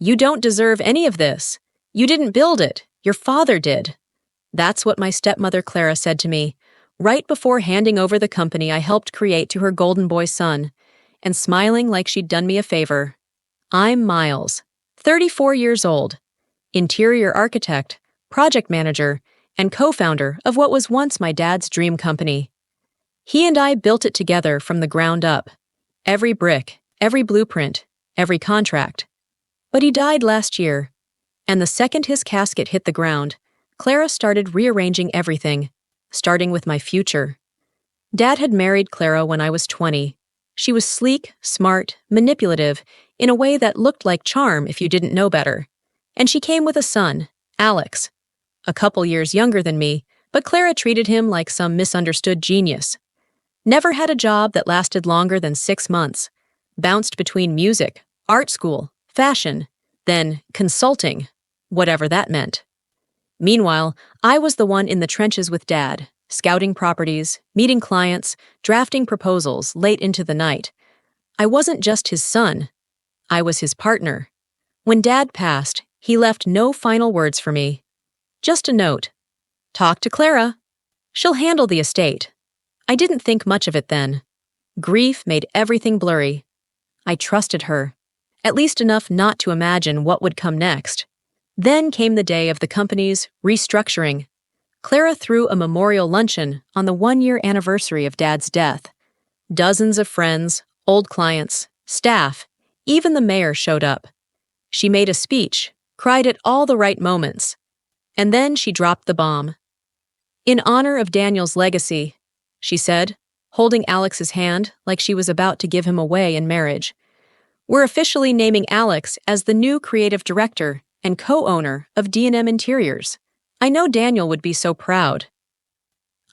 You don't deserve any of this. You didn't build it. Your father did. That's what my stepmother Clara said to me, right before handing over the company I helped create to her golden boy son, and smiling like she'd done me a favor. I'm Miles, 34 years old, interior architect, project manager, and co-founder of what was once my dad's dream company. He and I built it together from the ground up. Every brick, every blueprint, every contract. But he died last year, and the second his casket hit the ground, Clara started rearranging everything, starting with my future. Dad had married Clara when I was 20. She was sleek, smart, manipulative, in a way that looked like charm if you didn't know better. And she came with a son, Alex. A couple years younger than me, but Clara treated him like some misunderstood genius. Never had a job that lasted longer than 6 months. Bounced between music, art school, fashion, then consulting, whatever that meant. Meanwhile, I was the one in the trenches with Dad, scouting properties, meeting clients, drafting proposals late into the night. I wasn't just his son. I was his partner. When Dad passed, he left no final words for me. Just a note. Talk to Clara. She'll handle the estate. I didn't think much of it then. Grief made everything blurry. I trusted her, at least enough not to imagine what would come next. Then came the day of the company's restructuring. Clara threw a memorial luncheon on the 1-year anniversary of Dad's death. Dozens of friends, old clients, staff, even the mayor showed up. She made a speech, cried at all the right moments. And then she dropped the bomb. In honor of Daniel's legacy, she said, holding Alex's hand like she was about to give him away in marriage, we're officially naming Alex as the new creative director and co-owner of D&M Interiors. I know Daniel would be so proud.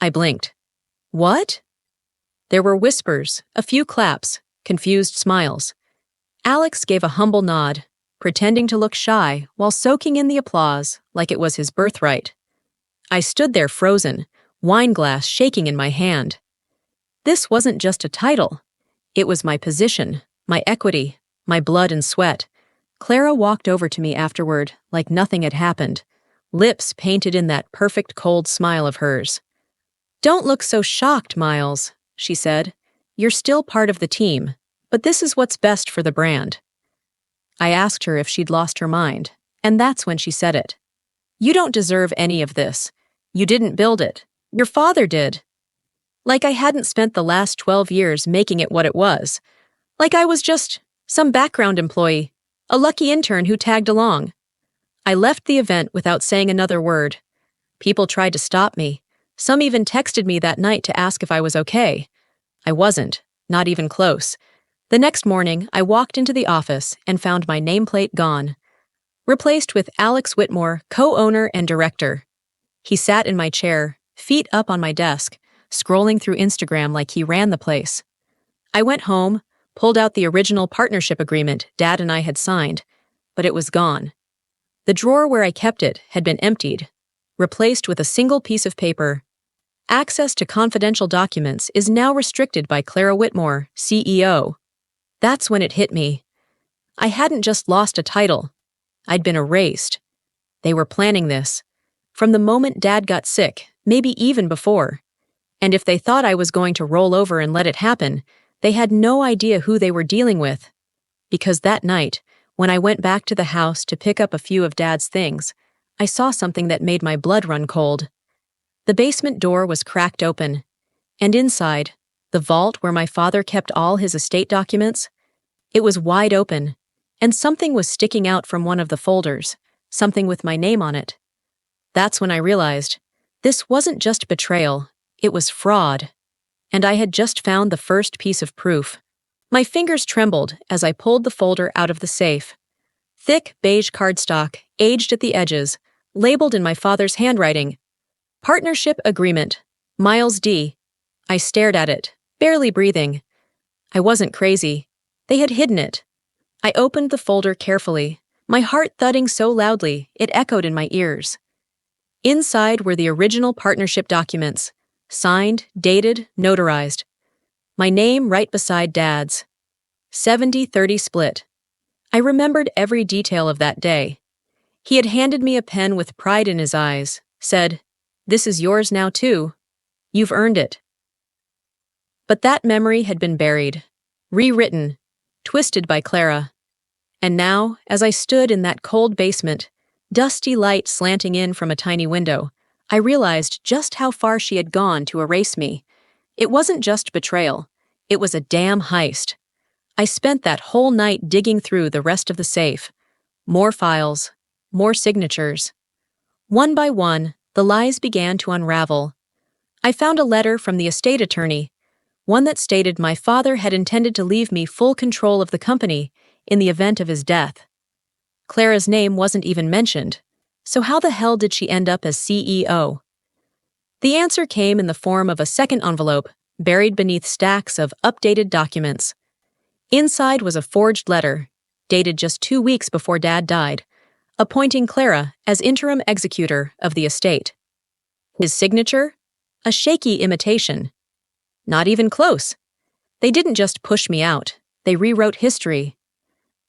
I blinked. What? There were whispers, a few claps, confused smiles. Alex gave a humble nod, pretending to look shy while soaking in the applause like it was his birthright. I stood there frozen, wine glass shaking in my hand. This wasn't just a title. It was my position, my equity, my blood and sweat. Clara walked over to me afterward like nothing had happened, lips painted in that perfect cold smile of hers. Don't look so shocked, Miles, she said. You're still part of the team, but this is what's best for the brand. I asked her if she'd lost her mind, and that's when she said it. You don't deserve any of this. You didn't build it. Your father did. Like I hadn't spent the last 12 years making it what it was. Like I was just some background employee, a lucky intern who tagged along. I left the event without saying another word. People tried to stop me. Some even texted me that night to ask if I was okay. I wasn't, not even close. The next morning, I walked into the office and found my nameplate gone, replaced with Alex Whitmore, co-owner and director. He sat in my chair, feet up on my desk, scrolling through Instagram like he ran the place. I went home, pulled out the original partnership agreement Dad and I had signed, but it was gone. The drawer where I kept it had been emptied, replaced with a single piece of paper. Access to confidential documents is now restricted by Clara Whitmore, CEO. That's when it hit me. I hadn't just lost a title. I'd been erased. They were planning this. From the moment Dad got sick, maybe even before. And if they thought I was going to roll over and let it happen, they had no idea who they were dealing with. Because that night, when I went back to the house to pick up a few of Dad's things, I saw something that made my blood run cold. The basement door was cracked open, and inside, the vault where my father kept all his estate documents, it was wide open, and something was sticking out from one of the folders, something with my name on it. That's when I realized, this wasn't just betrayal, it was fraud. And I had just found the first piece of proof. My fingers trembled as I pulled the folder out of the safe. Thick beige cardstock, aged at the edges, labeled in my father's handwriting. Partnership Agreement, Miles D. I stared at it, barely breathing. I wasn't crazy. They had hidden it. I opened the folder carefully, my heart thudding so loudly it echoed in my ears. Inside were the original partnership documents, signed, dated, notarized. My name right beside Dad's. 70-30 split. I remembered every detail of that day. He had handed me a pen with pride in his eyes, said, "This is yours now too. You've earned it." But that memory had been buried, rewritten, twisted by Clara. And now, as I stood in that cold basement, dusty light slanting in from a tiny window, I realized just how far she had gone to erase me. It wasn't just betrayal. It was a damn heist. I spent that whole night digging through the rest of the safe. More files, more signatures. One by one, the lies began to unravel. I found a letter from the estate attorney, one that stated my father had intended to leave me full control of the company in the event of his death. Clara's name wasn't even mentioned, so how the hell did she end up as CEO? The answer came in the form of a second envelope buried beneath stacks of updated documents. Inside was a forged letter, dated just 2 weeks before Dad died, appointing Clara as interim executor of the estate. His signature? A shaky imitation. Not even close. They didn't just push me out, they rewrote history.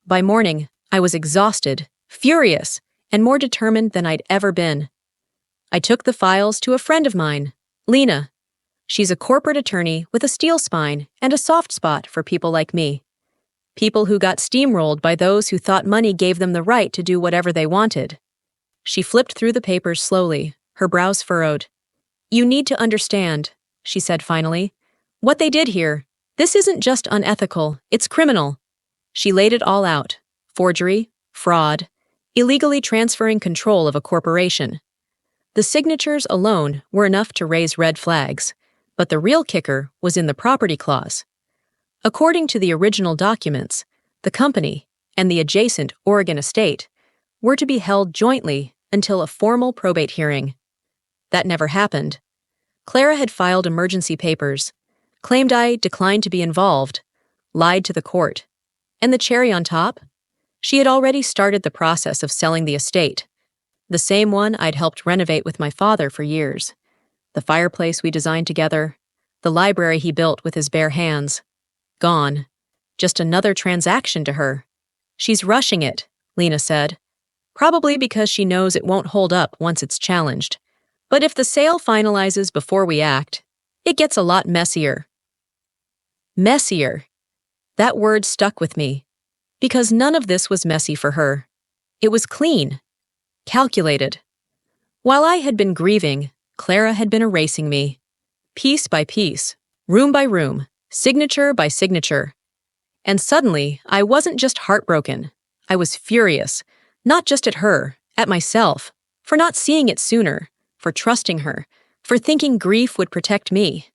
By morning, I was exhausted, furious, and more determined than I'd ever been. I took the files to a friend of mine, Lena. She's a corporate attorney with a steel spine and a soft spot for people like me. People who got steamrolled by those who thought money gave them the right to do whatever they wanted. She flipped through the papers slowly, her brows furrowed. "You need to understand," she said finally. "What they did here, this isn't just unethical, it's criminal." She laid it all out. Forgery, fraud, illegally transferring control of a corporation. The signatures alone were enough to raise red flags, but the real kicker was in the property clause. According to the original documents, the company and the adjacent Oregon estate were to be held jointly until a formal probate hearing. That never happened. Clara had filed emergency papers, claimed I declined to be involved, lied to the court. And the cherry on top? She had already started the process of selling the estate, the same one I'd helped renovate with my father for years. The fireplace we designed together, the library he built with his bare hands. Gone. Just another transaction to her. She's rushing it, Lena said. Probably because she knows it won't hold up once it's challenged. But if the sale finalizes before we act, it gets a lot messier. Messier. That word stuck with me. Because none of this was messy for her. It was clean. Calculated. While I had been grieving, Clara had been erasing me. Piece by piece, room by room, signature by signature. And suddenly, I wasn't just heartbroken. I was furious, not just at her, at myself, for not seeing it sooner, for trusting her, for thinking grief would protect me.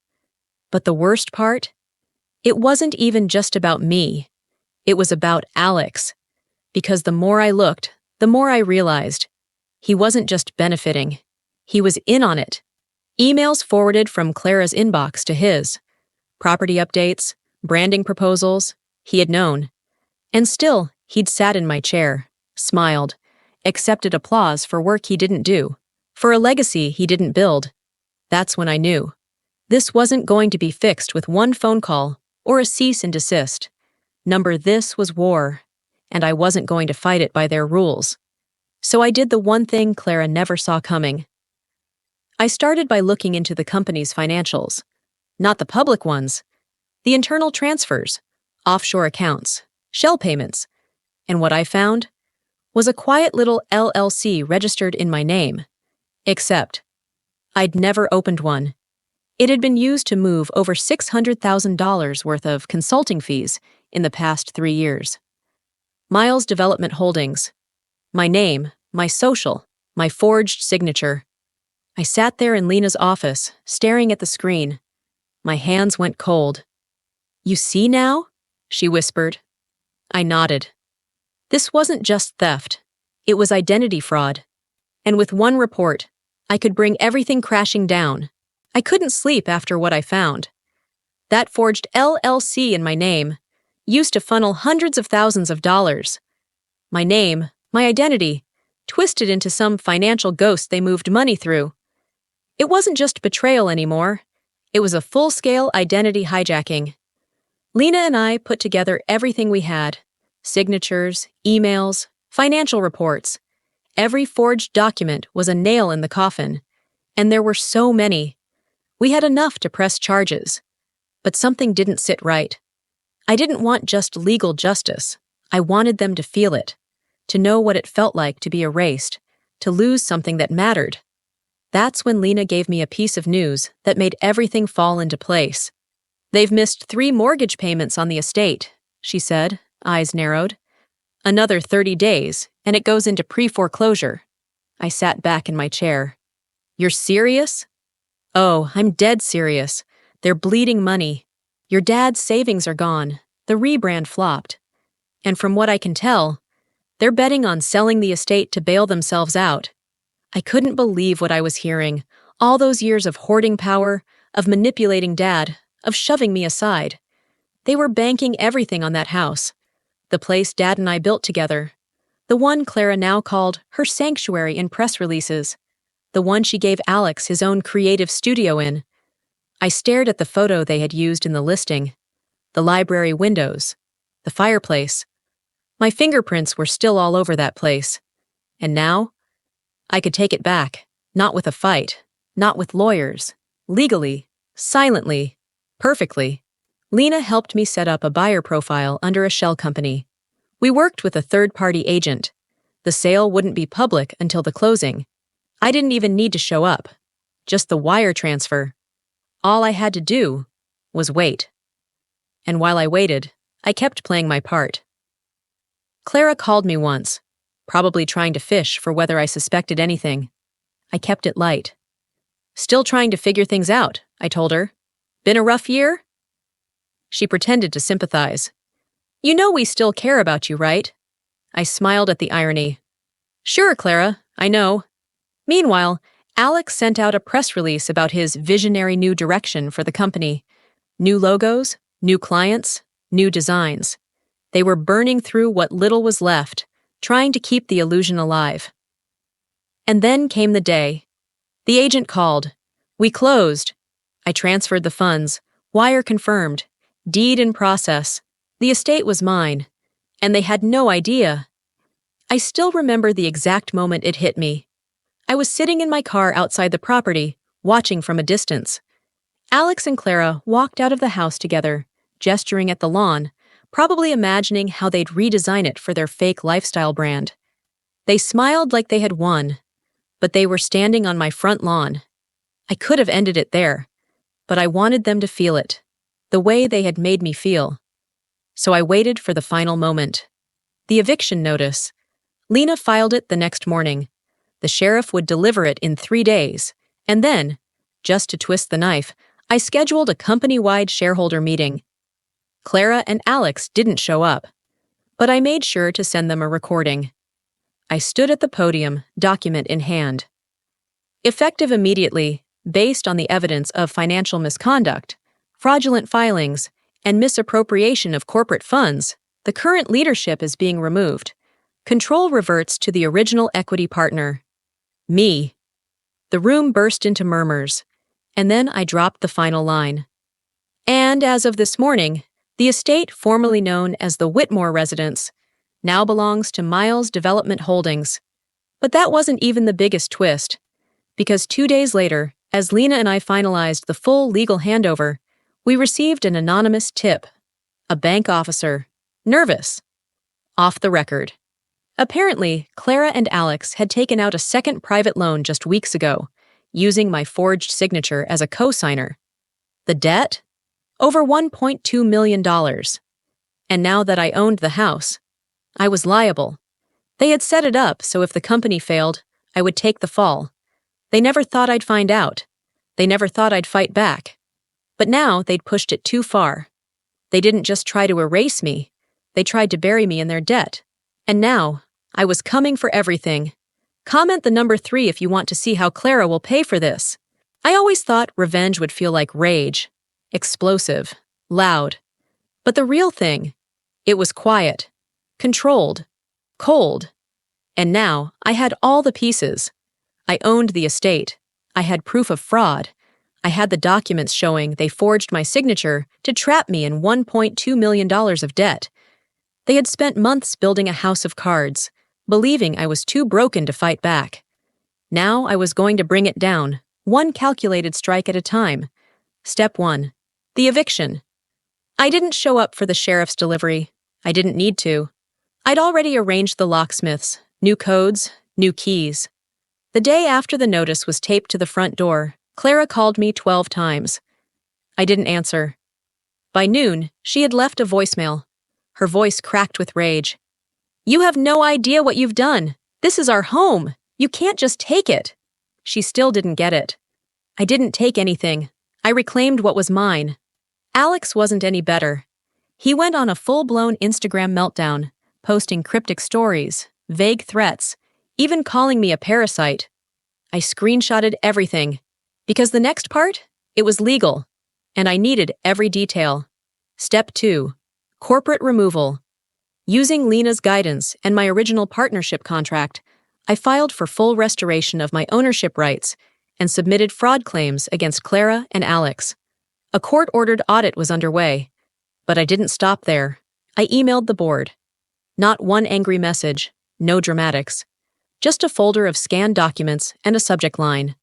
But the worst part? It wasn't even just about me. It was about Alex. Because the more I looked, the more I realized. He wasn't just benefiting. He was in on it. Emails forwarded from Clara's inbox to his. Property updates, branding proposals. He had known. And still, he'd sat in my chair, smiled, accepted applause for work he didn't do, for a legacy he didn't build. That's when I knew. This wasn't going to be fixed with one phone call or a cease and desist. This was war, and I wasn't going to fight it by their rules. So I did the one thing Clara never saw coming. I started by looking into the company's financials. Not the public ones. The internal transfers, offshore accounts, shell payments. And what I found was a quiet little LLC registered in my name. Except, I'd never opened one. It had been used to move over $600,000 worth of consulting fees in the past 3 years. Miles Development Holdings. My name, my social, my forged signature. I sat there in Lena's office, staring at the screen. My hands went cold. "You see now?" she whispered. I nodded. This wasn't just theft. It was identity fraud. And with one report, I could bring everything crashing down. I couldn't sleep after what I found. That forged LLC in my name used to funnel hundreds of thousands of dollars. My name, my identity, twisted into some financial ghost they moved money through. It wasn't just betrayal anymore. It was a full-scale identity hijacking. Lena and I put together everything we had. Signatures, emails, financial reports. Every forged document was a nail in the coffin, and there were so many. We had enough to press charges, but something didn't sit right. I didn't want just legal justice. I wanted them to feel it, to know what it felt like to be erased, to lose something that mattered. That's when Lena gave me a piece of news that made everything fall into place. "They've missed 3 mortgage payments on the estate," she said, eyes narrowed. "Another 30 days, and it goes into pre-foreclosure." I sat back in my chair. "You're serious?" "Oh, I'm dead serious. They're bleeding money. Your dad's savings are gone. The rebrand flopped. And from what I can tell, they're betting on selling the estate to bail themselves out." I couldn't believe what I was hearing. All those years of hoarding power, of manipulating Dad, of shoving me aside. They were banking everything on that house. The place Dad and I built together. The one Clara now called her sanctuary in press releases. The one she gave Alex his own creative studio in. I stared at the photo they had used in the listing. The library windows. The fireplace. My fingerprints were still all over that place. And now? I could take it back, not with a fight, not with lawyers, legally, silently, perfectly. Lena helped me set up a buyer profile under a shell company. We worked with a third-party agent. The sale wouldn't be public until the closing. I didn't even need to show up. Just the wire transfer. All I had to do was wait. And while I waited, I kept playing my part. Clara called me once, probably trying to fish for whether I suspected anything. I kept it light. "Still trying to figure things out," I told her. "Been a rough year?" She pretended to sympathize. "You know we still care about you, right?" I smiled at the irony. "Sure, Clara, I know." Meanwhile, Alex sent out a press release about his visionary new direction for the company. New logos, new clients, new designs. They were burning through what little was left, trying to keep the illusion alive. And then came the day. The agent called. We closed. I transferred the funds. Wire confirmed. Deed in process. The estate was mine. And they had no idea. I still remember the exact moment it hit me. I was sitting in my car outside the property, watching from a distance. Alex and Clara walked out of the house together, gesturing at the lawn, probably imagining how they'd redesign it for their fake lifestyle brand. They smiled like they had won, but they were standing on my front lawn. I could have ended it there, but I wanted them to feel it, the way they had made me feel. So I waited for the final moment. The eviction notice. Lena filed it the next morning. The sheriff would deliver it in 3 days, and then, just to twist the knife, I scheduled a company-wide shareholder meeting. Clara and Alex didn't show up, but I made sure to send them a recording. I stood at the podium, document in hand. Effective immediately, based on the evidence of financial misconduct, fraudulent filings, and misappropriation of corporate funds, the current leadership is being removed. Control reverts to the original equity partner. Me. The room burst into murmurs, and then I dropped the final line. And as of this morning, the estate formerly known as the Whitmore Residence now belongs to Miles Development Holdings. But that wasn't even the biggest twist, because 2 days later, as Lena and I finalized the full legal handover, we received an anonymous tip. A bank officer. Nervous. Off the record. Apparently, Clara and Alex had taken out a second private loan just weeks ago, using my forged signature as a co-signer. The debt? Over $1.2 million. And now that I owned the house, I was liable. They had set it up so if the company failed, I would take the fall. They never thought I'd find out. They never thought I'd fight back. But now they'd pushed it too far. They didn't just try to erase me. They tried to bury me in their debt. And now, I was coming for everything. Comment the number 3 if you want to see how Clara will pay for this. I always thought revenge would feel like rage. Explosive. Loud. But the real thing, it was quiet. Controlled. Cold. And now, I had all the pieces. I owned the estate. I had proof of fraud. I had the documents showing they forged my signature to trap me in $1.2 million of debt. They had spent months building a house of cards, believing I was too broken to fight back. Now I was going to bring it down, one calculated strike at a time. Step 1. The eviction. I didn't show up for the sheriff's delivery. I didn't need to. I'd already arranged the locksmiths, new codes, new keys. The day after the notice was taped to the front door, Clara called me 12 times. I didn't answer. By noon, she had left a voicemail. Her voice cracked with rage. "You have no idea what you've done. This is our home. You can't just take it." She still didn't get it. I didn't take anything. I reclaimed what was mine. Alex wasn't any better. He went on a full-blown Instagram meltdown, posting cryptic stories, vague threats, even calling me a parasite. I screenshotted everything. Because the next part? It was legal. And I needed every detail. Step 2. Corporate removal. Using Lena's guidance and my original partnership contract, I filed for full restoration of my ownership rights and submitted fraud claims against Clara and Alex. A court-ordered audit was underway, but I didn't stop there. I emailed the board. Not one angry message, no dramatics. Just a folder of scanned documents and a subject line.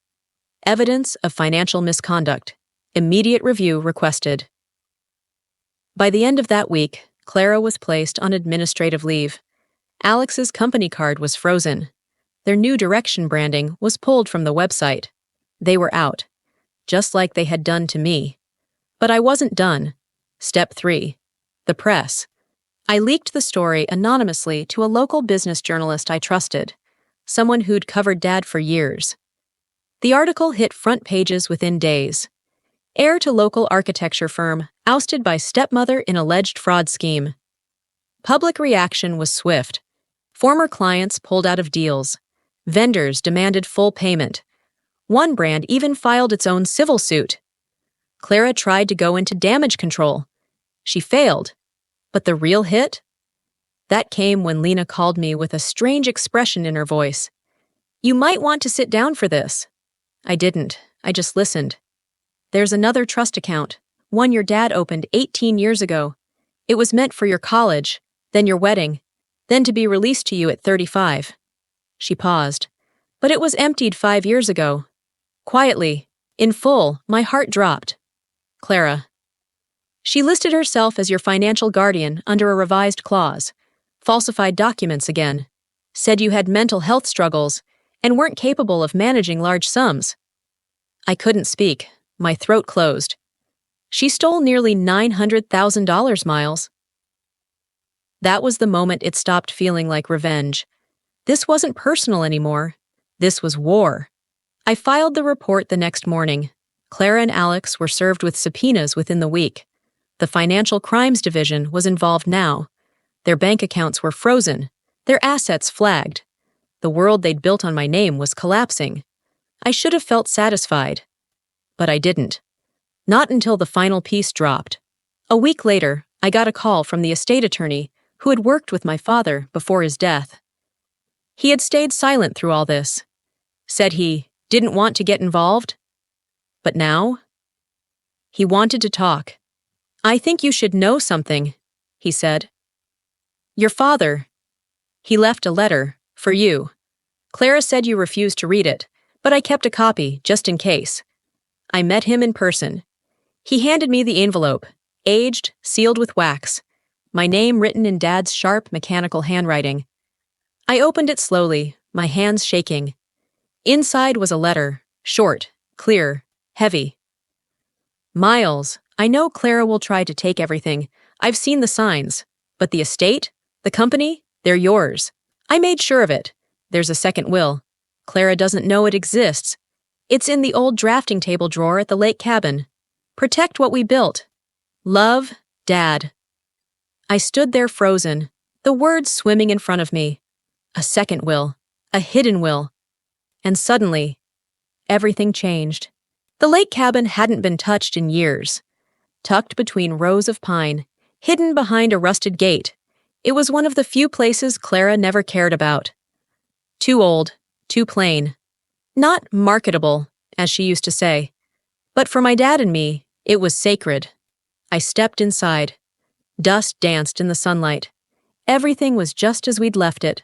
Evidence of financial misconduct. Immediate review requested. By the end of that week, Clara was placed on administrative leave. Alex's company card was frozen. Their new direction branding was pulled from the website. They were out, just like they had done to me. But I wasn't done. Step 3. The press. I leaked the story anonymously to a local business journalist I trusted, someone who'd covered Dad for years. The article hit front pages within days. Heir to local architecture firm, ousted by stepmother in alleged fraud scheme. Public reaction was swift. Former clients pulled out of deals. Vendors demanded full payment. One brand even filed its own civil suit. Clara tried to go into damage control. She failed. But the real hit? That came when Lena called me with a strange expression in her voice. "You might want to sit down for this." I didn't. I just listened. "There's another trust account, one your dad opened 18 years ago. It was meant for your college, then your wedding, then to be released to you at 35. She paused. "But it was emptied 5 years ago." Quietly, in full, my heart dropped. "Clara." "She listed herself as your financial guardian under a revised clause, falsified documents again, said you had mental health struggles and weren't capable of managing large sums." I couldn't speak. My throat closed. "She stole nearly $900,000, Miles." That was the moment it stopped feeling like revenge. This wasn't personal anymore. This was war. I filed the report the next morning. Clara and Alex were served with subpoenas within the week. The Financial Crimes Division was involved now. Their bank accounts were frozen, their assets flagged. The world they'd built on my name was collapsing. I should have felt satisfied. But I didn't. Not until the final piece dropped. A week later, I got a call from the estate attorney who had worked with my father before his death. He had stayed silent through all this. Said he didn't want to get involved. But now? He wanted to talk. "I think you should know something," he said. "Your father. He left a letter, for you. Clara said you refused to read it, but I kept a copy, just in case. I met him in person. He handed me the envelope, aged, sealed with wax, my name written in Dad's sharp, mechanical handwriting. I opened it slowly, my hands shaking. Inside was a letter, short, clear, heavy. "Miles, I know Clara will try to take everything. I've seen the signs. But the estate, the company, they're yours. I made sure of it. There's a second will. Clara doesn't know it exists. It's in the old drafting table drawer at the lake cabin. Protect what we built. Love, Dad." I stood there frozen, the words swimming in front of me. A second will, a hidden will. And suddenly, everything changed. The lake cabin hadn't been touched in years. Tucked between rows of pine, hidden behind a rusted gate, it was one of the few places Clara never cared about. Too old, too plain. Not marketable, as she used to say. But for my dad and me, it was sacred. I stepped inside. Dust danced in the sunlight. Everything was just as we'd left it.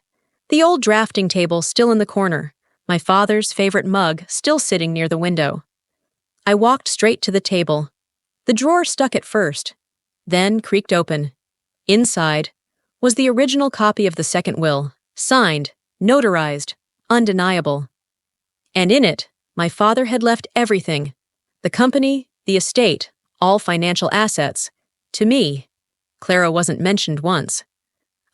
The old drafting table still in the corner, my father's favorite mug still sitting near the window. I walked straight to the table. The drawer stuck at first, then creaked open. Inside was the original copy of the second will, signed, notarized, undeniable. And in it, my father had left everything, the company, the estate, all financial assets, to me. Clara wasn't mentioned once.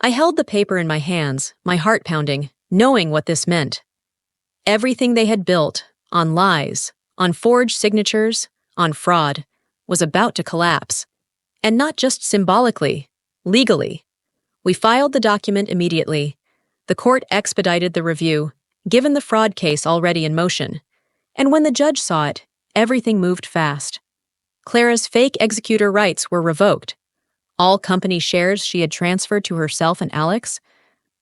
I held the paper in my hands, my heart pounding, knowing what this meant. Everything they had built, on lies, on forged signatures, on fraud, was about to collapse. And not just symbolically, legally. We filed the document immediately. The court expedited the review, given the fraud case already in motion. And when the judge saw it, everything moved fast. Clara's fake executor rights were revoked. All company shares she had transferred to herself and Alex,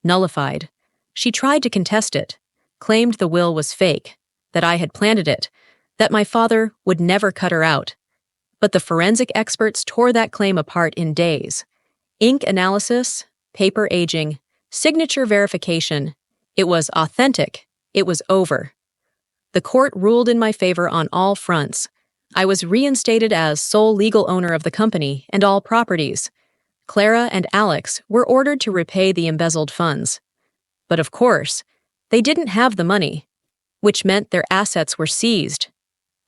nullified. She tried to contest it, claimed the will was fake, that I had planted it, that my father would never cut her out. But the forensic experts tore that claim apart in days. Ink analysis, paper aging, signature verification. It was authentic. It was over. The court ruled in my favor on all fronts. I was reinstated as sole legal owner of the company and all properties. Clara and Alex were ordered to repay the embezzled funds. But of course, they didn't have the money, which meant their assets were seized.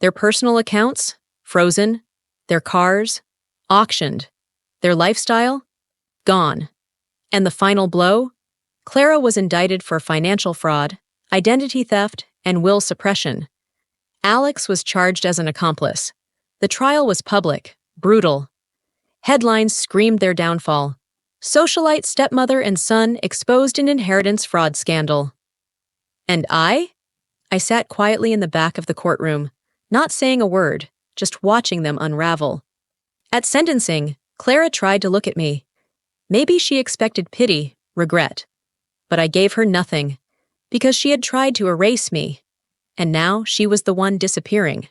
Their personal accounts, frozen. Their cars, auctioned. Their lifestyle, gone. And the final blow? Clara was indicted for financial fraud, identity theft, and will suppression. Alex was charged as an accomplice. The trial was public, brutal. Headlines screamed their downfall. Socialite stepmother and son exposed in inheritance fraud scandal. And I? I sat quietly in the back of the courtroom, not saying a word, just watching them unravel. At sentencing, Clara tried to look at me. Maybe she expected pity, regret. But I gave her nothing, because she had tried to erase me, and now she was the one disappearing.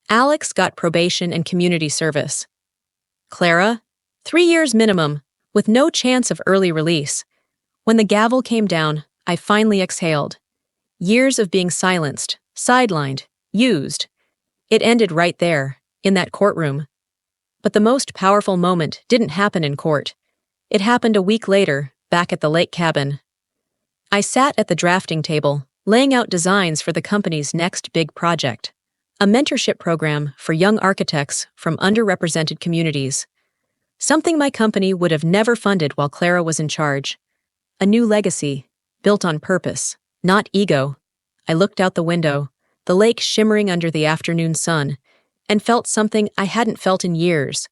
Alex got probation and community service. Clara, 3 years minimum, with no chance of early release. When the gavel came down, I finally exhaled. Years of being silenced, sidelined, used. It ended right there, in that courtroom. But the most powerful moment didn't happen in court. It happened a week later, back at the lake cabin. I sat at the drafting table, laying out designs for the company's next big project, a mentorship program for young architects from underrepresented communities. Something my company would have never funded while Clara was in charge. A new legacy, built on purpose, not ego. I looked out the window, the lake shimmering under the afternoon sun, and felt something I hadn't felt in years.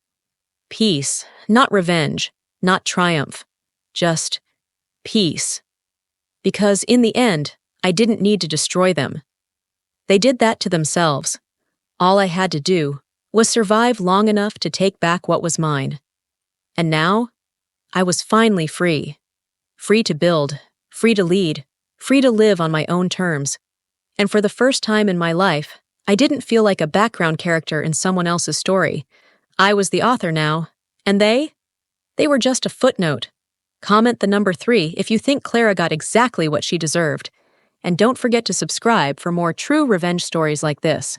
Peace, not revenge, not triumph, just peace. Because in the end, I didn't need to destroy them. They did that to themselves. All I had to do was survive long enough to take back what was mine. And now, I was finally free. Free to build, free to lead, free to live on my own terms. And for the first time in my life, I didn't feel like a background character in someone else's story. I was the author now, and they were just a footnote. Comment the number 3 if you think Clara got exactly what she deserved. And don't forget to subscribe for more true revenge stories like this.